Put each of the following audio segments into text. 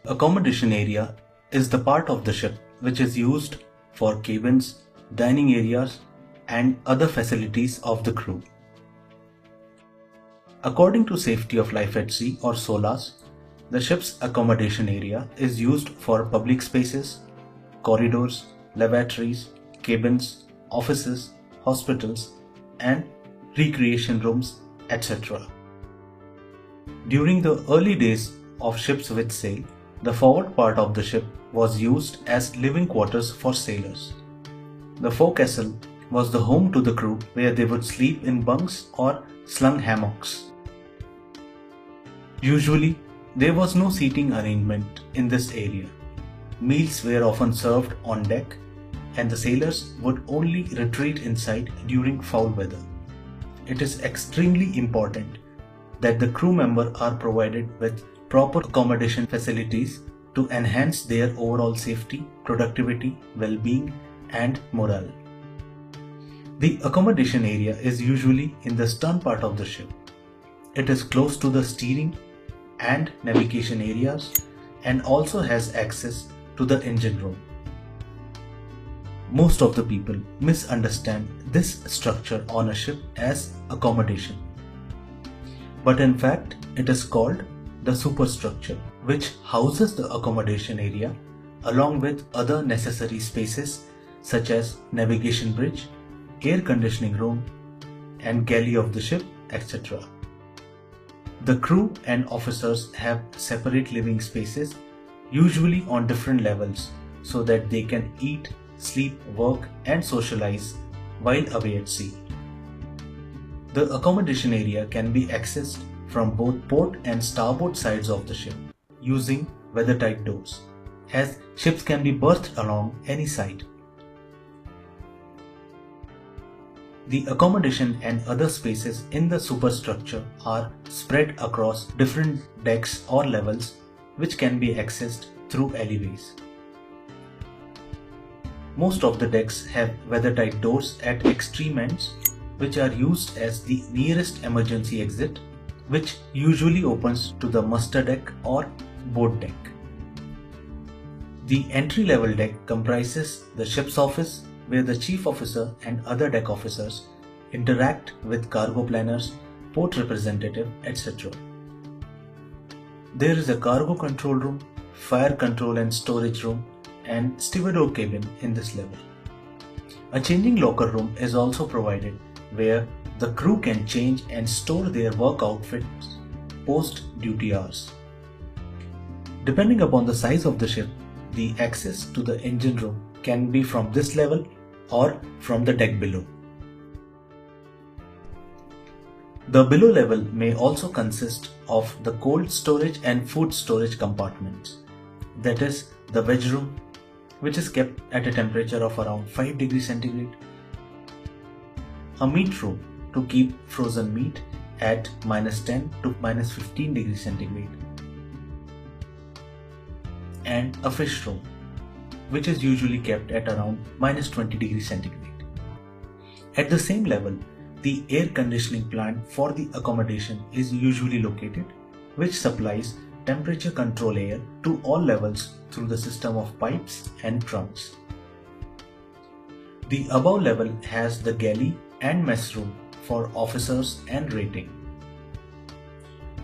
Accommodation area is the part of the ship which is used for cabins, dining areas, and other facilities of the crew. According to Safety of Life at Sea or SOLAS, the ship's accommodation area is used for public spaces, corridors, lavatories, cabins, offices, hospitals, and recreation rooms, etc. During the early days of ships with sail, the forward part of the ship was used as living quarters for sailors. The forecastle was the home to the crew where they would sleep in bunks or slung hammocks. Usually, there was no seating arrangement in this area. Meals were often served on deck, and the sailors would only retreat inside during foul weather. It is extremely important that the crew members are provided with proper accommodation facilities to enhance their overall safety, productivity, well-being, and morale. The accommodation area is usually in the stern part of the ship. It is close to the steering and navigation areas and also has access to the engine room. Most of the people misunderstand this structure on a ship as accommodation. But in fact, it is called the superstructure, which houses the accommodation area along with other necessary spaces such as navigation bridge, air conditioning room, and galley of the ship, etc. The crew and officers have separate living spaces, usually on different levels, so that they can eat, sleep, work, and socialize while away at sea. The accommodation area can be accessed from both port and starboard sides of the ship using weathertight doors, as ships can be berthed along any side. The accommodation and other spaces in the superstructure are spread across different decks or levels, which can be accessed through alleyways. Most of the decks have weathertight doors at extreme ends, which are used as the nearest emergency exit, which usually opens to the muster deck or boat deck. The entry-level deck comprises the ship's office, where the chief officer and other deck officers interact with cargo planners, port representative, etc. There is a cargo control room, fire control and storage room, and stevedore cabin in this level. A changing locker room is also provided, where the crew can change and store their work outfits post duty hours. Depending upon the size of the ship, the access to the engine room can be from this level or from the deck below. The below level may also consist of the cold storage and food storage compartments, that is the veg room, which is kept at a temperature of around 5 degrees centigrade, a meat room to keep frozen meat at -10 to -15 degrees centigrade, and a fish room, which is usually kept at around -20 degrees centigrade. At the same level, the air conditioning plant for the accommodation is usually located, which supplies temperature control air to all levels through the system of pipes and trunks. The above level has the galley and mess room for officers and rating.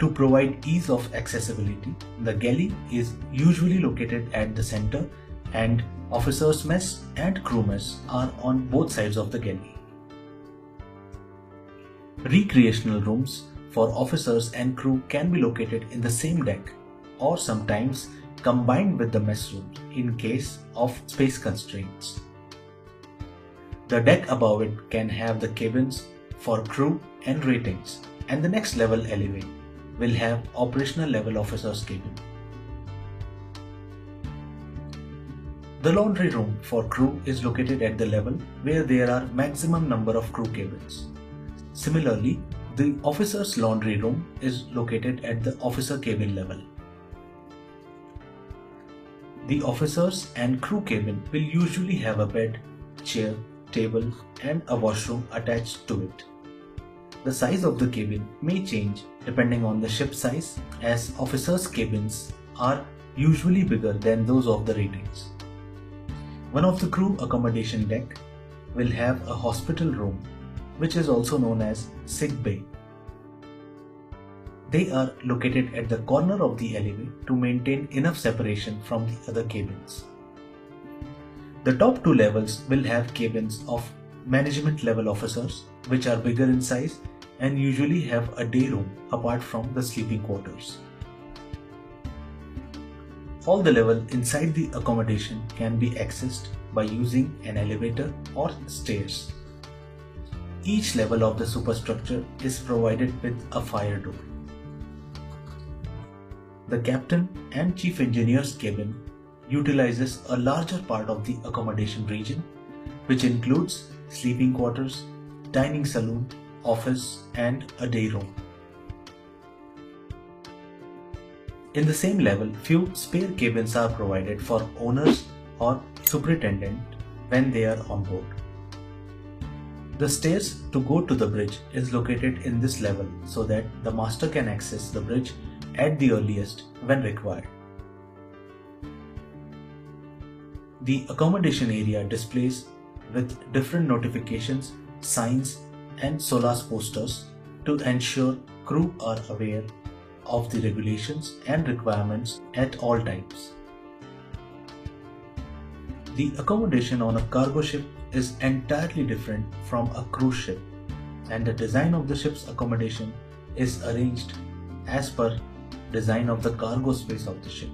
To provide ease of accessibility, the galley is usually located at the center and officers' mess and crew mess are on both sides of the galley. Recreational rooms for officers and crew can be located in the same deck or sometimes combined with the mess rooms in case of space constraints. The deck above it can have the cabins for crew and ratings, and the next level alleyway will have operational level officers' cabin. The laundry room for crew is located at the level where there are maximum number of crew cabins. Similarly, the officer's laundry room is located at the officer cabin level. The officers and crew cabin will usually have a bed, chair, table, and a washroom attached to it. The size of the cabin may change depending on the ship size, as officers' cabins are usually bigger than those of the ratings. One of the crew accommodation deck will have a hospital room, which is also known as sick bay. They are located at the corner of the alleyway to maintain enough separation from the other cabins. The top two levels will have cabins of management level officers, which are bigger in size and usually have a day room apart from the sleeping quarters. All the levels inside the accommodation can be accessed by using an elevator or stairs. Each level of the superstructure is provided with a fire door. The captain and chief engineer's cabin utilizes a larger part of the accommodation region, which includes sleeping quarters, dining saloon, office, and a day room. In the same level, few spare cabins are provided for owners or superintendent when they are on board. The stairs to go to the bridge is located in this level so that the master can access the bridge at the earliest when required. The accommodation area displays with different notifications, signs, and SOLAS posters to ensure crew are aware of the regulations and requirements at all times. The accommodation on a cargo ship is entirely different from a cruise ship, and the design of the ship's accommodation is arranged as per design of the cargo space of the ship.